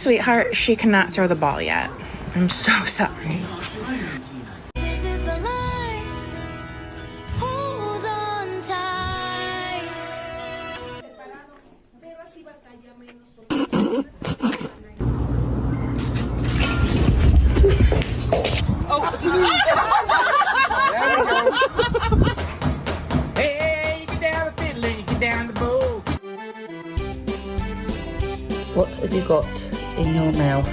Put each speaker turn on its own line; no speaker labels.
sweetheart, she cannot throw the ball yet. I'm so sorry.
This is the line. Hold on tight.
Hey, get down the fiddle and you get down the bow.
What have you got in your mouth?